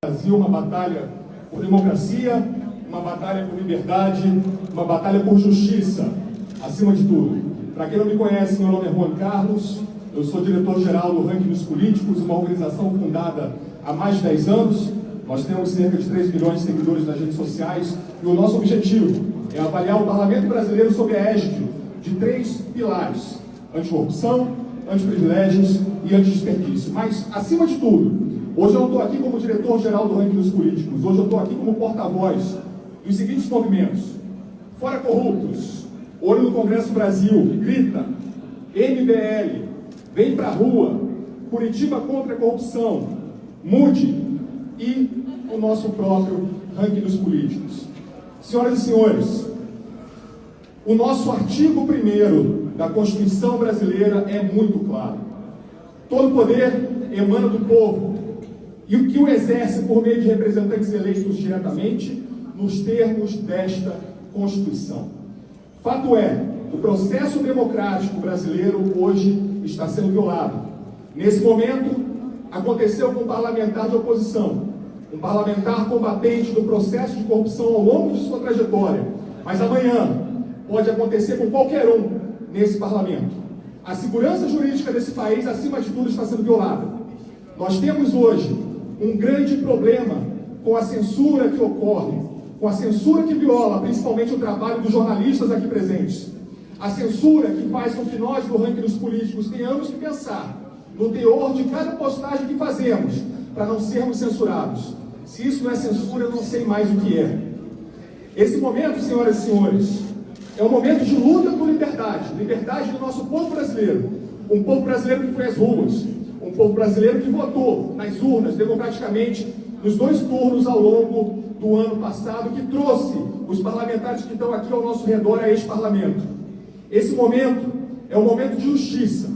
Brasil, uma batalha por democracia, uma batalha por liberdade, uma batalha por justiça, acima de tudo. Para quem não me conhece, meu nome é Juan Carlos, eu sou diretor-geral do Ranking dos Políticos, uma organização fundada há mais de 10 anos. Nós temos cerca de 3 milhões de seguidores nas redes sociais e o nosso objetivo é avaliar o Parlamento brasileiro sob a égide de 3 pilares: anticorrupção, antiprivilégios e antidesperdício. Mas, acima de tudo, hoje eu não estou aqui como diretor-geral do Ranking dos Políticos, hoje eu estou aqui como porta-voz dos seguintes movimentos: Fora Corruptos, Olho no Congresso Brasil, Grita, MBL, Vem Pra Rua, Curitiba contra a Corrupção, Mude e o nosso próprio Ranking dos Políticos. Senhoras e senhores, o nosso artigo 1º da Constituição brasileira é muito claro. Todo poder emana do povo, e o que o exerce por meio de representantes eleitos diretamente nos termos desta Constituição. Fato é, o processo democrático brasileiro hoje está sendo violado. Nesse momento, aconteceu com um parlamentar de oposição, um parlamentar combatente do processo de corrupção ao longo de sua trajetória, mas amanhã pode acontecer com qualquer um nesse parlamento. A segurança jurídica desse país, acima de tudo, está sendo violada. Nós temos hoje um grande problema com a censura que ocorre, com a censura que viola principalmente o trabalho dos jornalistas aqui presentes. A censura que faz com que nós, do Ranking dos Políticos, tenhamos que pensar no teor de cada postagem que fazemos, para não sermos censurados. Se isso não é censura, eu não sei mais o que é. Esse momento, senhoras e senhores, é um momento de luta por liberdade, liberdade do nosso povo brasileiro. Um povo brasileiro que foi às ruas, um povo brasileiro que votou nas urnas democraticamente nos 2 turnos ao longo do ano passado, que trouxe os parlamentares que estão aqui ao nosso redor a este parlamento. Esse momento é um momento de justiça.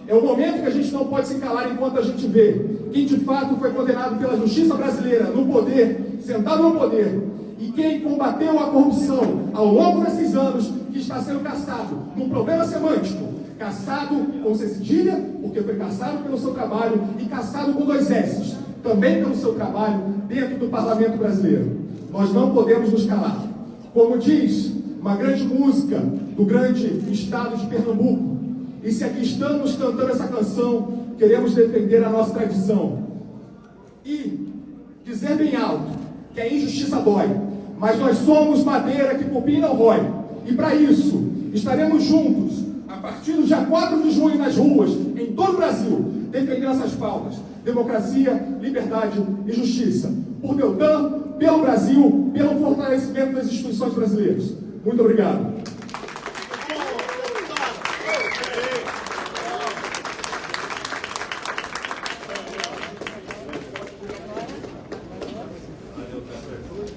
É um momento que a gente não pode se calar enquanto a gente vê quem de fato foi condenado pela justiça brasileira no poder, sentado no poder, e quem combateu a corrupção ao longo desses anos, que está sendo caçado num problema semântico, caçado com C cedilha, porque foi caçado pelo seu trabalho, e caçado com 2 S's, também pelo seu trabalho dentro do parlamento brasileiro. Nós não podemos nos calar. Como diz uma grande música do grande estado de Pernambuco, e se aqui estamos cantando essa canção, queremos defender a nossa tradição e dizer bem alto que a injustiça dói, mas nós somos madeira que cupim não rói, e para isso estaremos juntos a partir do dia 4 de junho nas ruas, em todo o Brasil, defendendo essas pautas: democracia, liberdade e justiça, por Deltan, pelo Brasil, pelo fortalecimento das instituições brasileiras. Muito obrigado.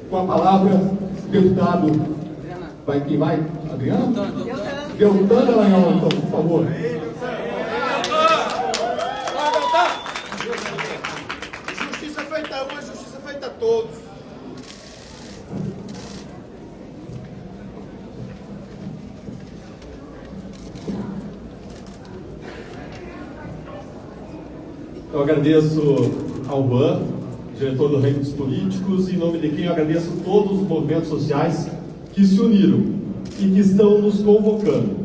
Com a palavra, deputado. Quem vai? Adriana? Deltan Dallagnol, então, por favor. Justiça feita a uma, justiça feita a todos. Eu agradeço ao Juan, diretor do Ranking dos Políticos, em nome de quem eu agradeço todos os movimentos sociais que se uniram e que estão nos convocando.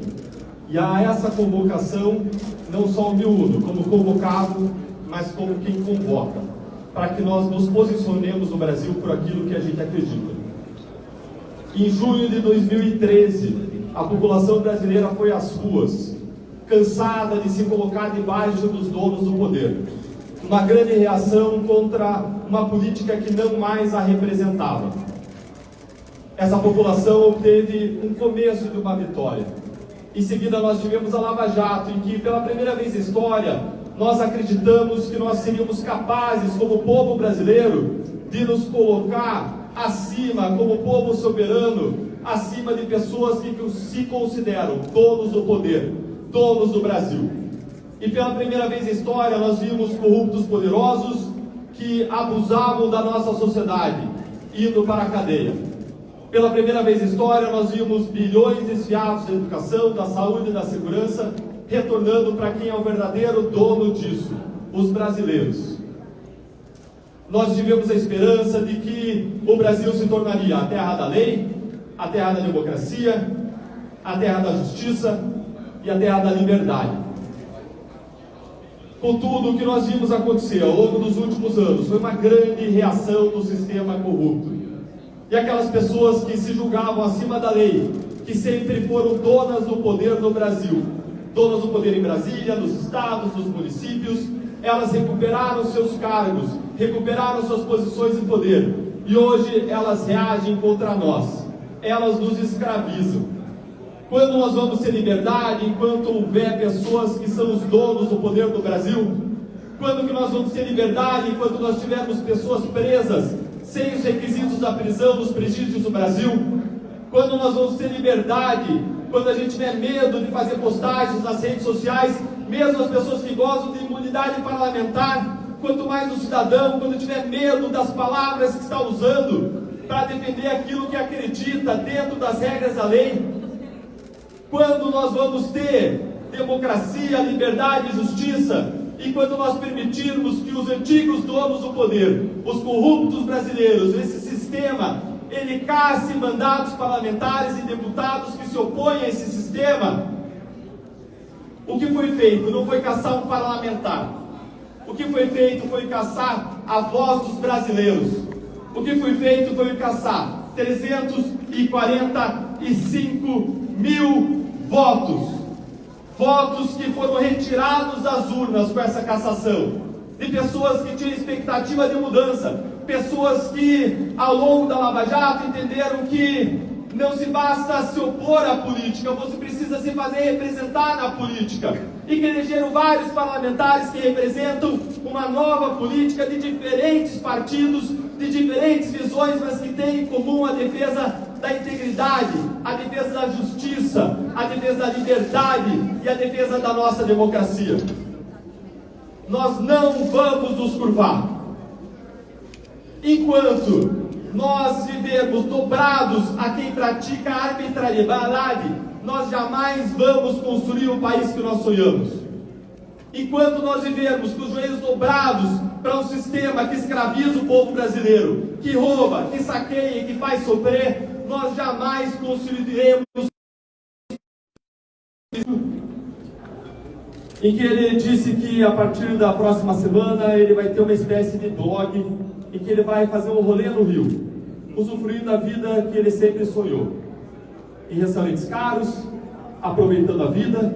E a essa convocação, não só me uno como convocado, mas como quem convoca, para que nós nos posicionemos no Brasil por aquilo que a gente acredita. Em junho de 2013, a população brasileira foi às ruas, cansada de se colocar debaixo dos donos do poder. Uma grande reação contra uma política que não mais a representava. Essa população obteve um começo de uma vitória. Em seguida nós tivemos a Lava Jato, em que pela primeira vez na história nós acreditamos que nós seríamos capazes, como povo brasileiro, de nos colocar acima, como povo soberano, acima de pessoas que se consideram donos do poder, donos do Brasil. E pela primeira vez na história nós vimos corruptos poderosos que abusavam da nossa sociedade, indo para a cadeia. Pela primeira vez na história nós vimos bilhões desviados da educação, da saúde e da segurança, retornando para quem é o verdadeiro dono disso: os brasileiros. Nós tivemos a esperança de que o Brasil se tornaria a terra da lei, a terra da democracia, a terra da justiça e a terra da liberdade. Contudo, o que nós vimos acontecer ao longo dos últimos anos foi uma grande reação do sistema corrupto. E aquelas pessoas que se julgavam acima da lei, que sempre foram donas do poder no Brasil, donas do poder em Brasília, nos estados, nos municípios, elas recuperaram seus cargos, recuperaram suas posições de poder, e hoje elas reagem contra nós, elas nos escravizam. Quando nós vamos ter liberdade, enquanto houver pessoas que são os donos do poder do Brasil? Quando que nós vamos ter liberdade, enquanto nós tivermos pessoas presas, sem os requisitos da prisão, nos presídios do Brasil? Quando nós vamos ter liberdade, quando a gente tiver medo de fazer postagens nas redes sociais, mesmo as pessoas que gozam de imunidade parlamentar? Quanto mais o cidadão, quando tiver medo das palavras que está usando para defender aquilo que acredita dentro das regras da lei? Quando nós vamos ter democracia, liberdade e justiça? E quando nós permitirmos que os antigos donos do poder, os corruptos brasileiros, esse sistema, ele casse mandatos parlamentares e deputados que se opõem a esse sistema? O que foi feito não foi caçar um parlamentar. O que foi feito foi caçar a voz dos brasileiros. O que foi feito foi caçar 345 mil votos. Votos que foram retirados das urnas com essa cassação. De pessoas que tinham expectativa de mudança. Pessoas que, ao longo da Lava Jato, entenderam que não se basta se opor à política, você precisa se fazer representar na política. E que elegeram vários parlamentares que representam uma nova política de diferentes partidos, de diferentes visões, mas que têm em comum a defesa da integridade, a defesa da justiça, a defesa da liberdade e a defesa da nossa democracia. Nós não vamos nos curvar. Enquanto nós vivermos dobrados a quem pratica a arbitrariedade, nós jamais vamos construir o país que nós sonhamos. Enquanto nós vivermos com os joelhos dobrados para um sistema que escraviza o povo brasileiro, que rouba, que saqueia e que faz sofrer, nós jamais construiremos. Em que ele disse que a partir da próxima semana ele vai ter uma espécie de blog em que ele vai fazer um rolê no Rio, usufruindo da vida que ele sempre sonhou, em restaurantes caros, aproveitando a vida,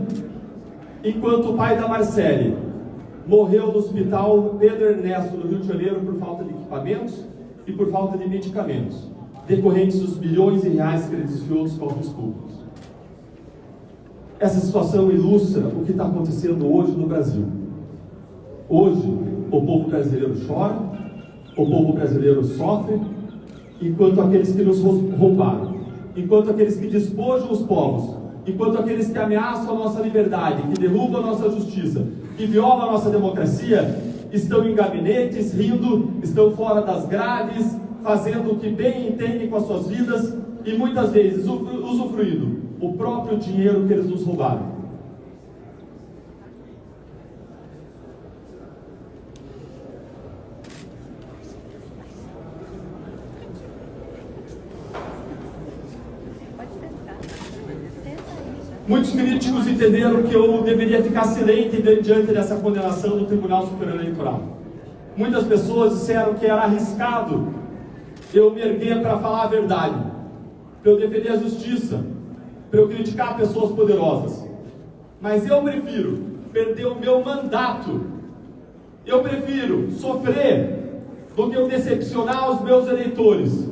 enquanto o pai da Marcele morreu no hospital Pedro Ernesto, no Rio de Janeiro, por falta de equipamentos e por falta de medicamentos, decorrentes dos bilhões de reais que ele desviou dos cofres públicos. Essa situação ilustra o que está acontecendo hoje no Brasil. Hoje, o povo brasileiro chora, o povo brasileiro sofre, enquanto aqueles que nos roubaram, enquanto aqueles que despojam os povos, enquanto aqueles que ameaçam a nossa liberdade, que derrubam a nossa justiça, que violam a nossa democracia, estão em gabinetes, rindo, estão fora das grades, fazendo o que bem entendem com as suas vidas e muitas vezes usufruindo o próprio dinheiro que eles nos roubaram. Muitos críticos entenderam que eu deveria ficar silente diante dessa condenação do Tribunal Superior Eleitoral. Muitas pessoas disseram que era arriscado eu me erguer para falar a verdade, para eu defender a justiça, para eu criticar pessoas poderosas. Mas eu prefiro perder o meu mandato, eu prefiro sofrer do que eu decepcionar os meus eleitores,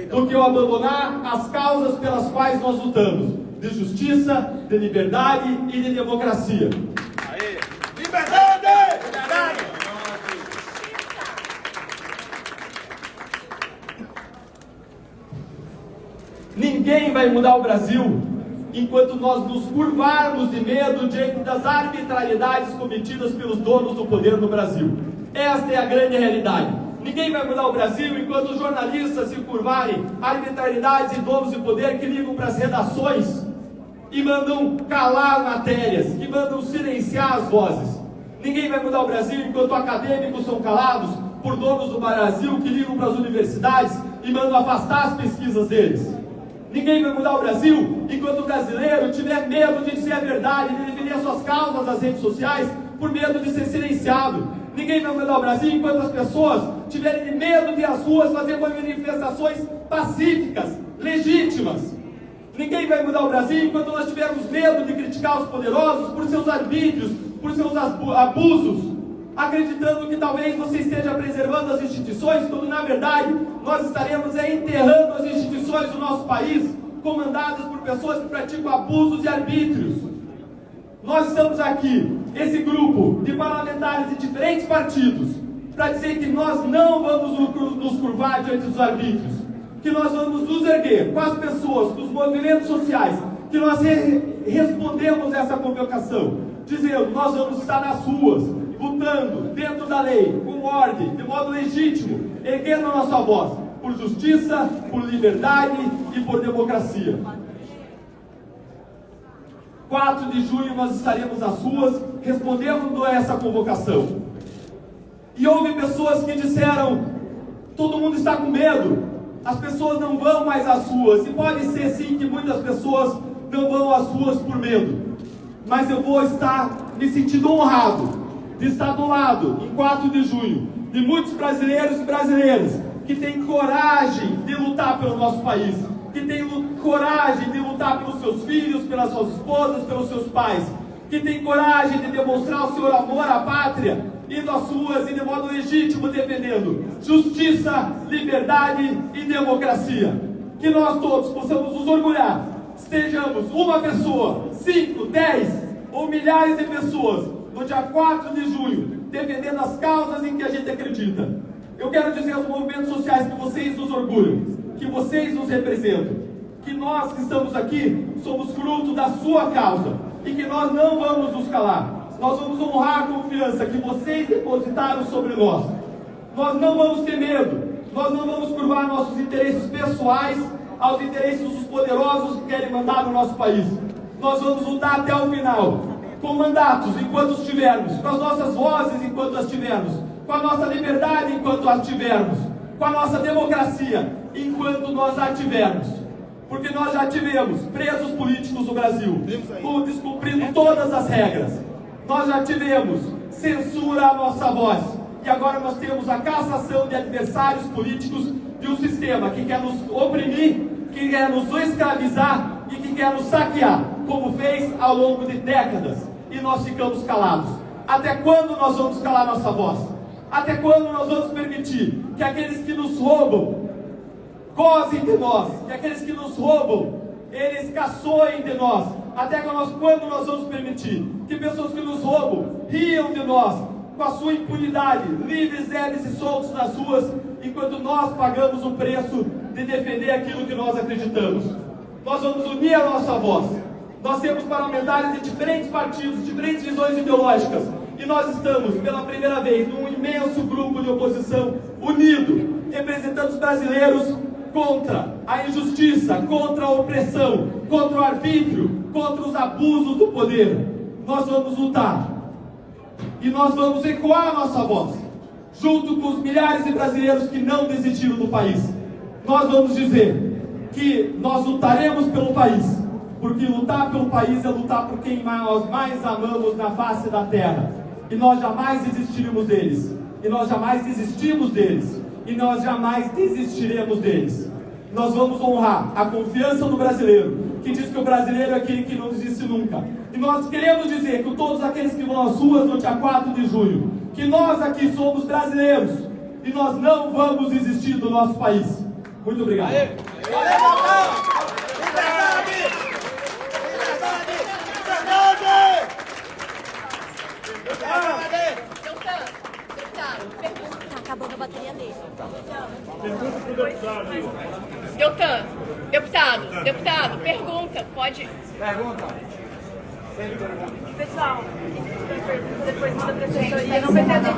do que eu abandonar as causas pelas quais nós lutamos, de justiça, de liberdade e de democracia. Aí. Liberdade! Liberdade! Ninguém vai mudar o Brasil enquanto nós nos curvarmos de medo diante das arbitrariedades cometidas pelos donos do poder no Brasil. Esta é a grande realidade. Ninguém vai mudar o Brasil enquanto os jornalistas se curvarem a arbitrariedades e donos de poder que ligam para as redações e mandam calar matérias, que mandam silenciar as vozes. Ninguém vai mudar o Brasil enquanto acadêmicos são calados, por donos do Brasil que ligam para as universidades e mandam afastar as pesquisas deles. Ninguém vai mudar o Brasil enquanto o brasileiro tiver medo de dizer a verdade, de defender suas causas nas redes sociais, por medo de ser silenciado. Ninguém vai mudar o Brasil enquanto as pessoas tiverem medo de ir às ruas fazer manifestações pacíficas, legítimas. Ninguém vai mudar o Brasil enquanto nós tivermos medo de criticar os poderosos por seus arbítrios, por seus abusos, acreditando que talvez você esteja preservando as instituições, quando na verdade nós estaremos enterrando as instituições do nosso país, comandadas por pessoas que praticam abusos e arbítrios. Nós estamos aqui, esse grupo de parlamentares de diferentes partidos, para dizer que nós não vamos nos curvar diante dos arbítrios, que nós vamos nos erguer com as pessoas, com os movimentos sociais, que nós respondemos essa convocação, dizendo: nós vamos estar nas ruas, lutando dentro da lei, com ordem, de modo legítimo, erguendo a nossa voz por justiça, por liberdade e por democracia. 4 de junho nós estaremos nas ruas respondendo a essa convocação. E houve pessoas que disseram: todo mundo está com medo, as pessoas não vão mais às ruas. E pode ser sim que muitas pessoas não vão às ruas por medo, mas eu vou estar me sentindo honrado de estar do lado, em 4 de junho, de muitos brasileiros e brasileiras que têm coragem de lutar pelo nosso país, que têm coragem de lutar pelos seus filhos, pelas suas esposas, pelos seus pais, que têm coragem de demonstrar o seu amor à pátria, indo às ruas e de modo legítimo defendendo justiça, liberdade e democracia. Que nós todos possamos nos orgulhar, estejamos uma pessoa, 5, 10 ou milhares de pessoas no dia 4 de junho, defendendo as causas em que a gente acredita. Eu quero dizer aos movimentos sociais que vocês nos orgulham, que vocês nos representam, que nós que estamos aqui somos fruto da sua causa e que nós não vamos nos calar. Nós vamos honrar a confiança que vocês depositaram sobre nós. Nós não vamos ter medo, nós não vamos curvar nossos interesses pessoais aos interesses dos poderosos que querem mandar no nosso país. Nós vamos lutar até o final, com mandatos enquanto os tivermos, com as nossas vozes enquanto as tivermos, com a nossa liberdade enquanto as tivermos, com a nossa democracia enquanto nós a tivermos. Porque nós já tivemos presos políticos no Brasil, descumprindo todas as regras. Nós já tivemos censura à nossa voz. E agora nós temos a cassação de adversários políticos de um sistema que quer nos oprimir, que quer nos escravizar e que quer nos saquear, como fez ao longo de décadas. E nós ficamos calados. Até quando nós vamos calar nossa voz? Até quando nós vamos permitir que aqueles que nos roubam gozem de nós, que aqueles que nos roubam, eles caçoem de nós? Até quando nós vamos permitir que pessoas que nos roubam riam de nós, com a sua impunidade, livres, leves e soltos nas ruas, enquanto nós pagamos o preço de defender aquilo que nós acreditamos? Nós vamos unir a nossa voz. Nós temos parlamentares de diferentes partidos, diferentes visões ideológicas, e nós estamos, pela primeira vez, num imenso grupo de oposição unido, representando os brasileiros contra a injustiça, contra a opressão, contra o arbítrio, contra os abusos do poder. Nós vamos lutar e nós vamos ecoar a nossa voz, junto com os milhares de brasileiros que não desistiram do país. Nós vamos dizer que nós lutaremos pelo país, porque lutar pelo país é lutar por quem nós mais amamos na face da terra, e nós jamais desistiremos deles, e nós jamais desistimos deles, e nós jamais desistiremos deles. Nós vamos honrar a confiança do brasileiro, que diz que o brasileiro é aquele que não desiste nunca. E nós queremos dizer que todos aqueles que vão às ruas no dia 4 de junho, que nós aqui somos brasileiros, e nós não vamos desistir do nosso país. Muito obrigado. Tá acabando a bateria dele. Pergunta pro deputado. Deputado, pergunta, pode. Pergunta. Pessoal, depois da assessoria não vai ter tempo.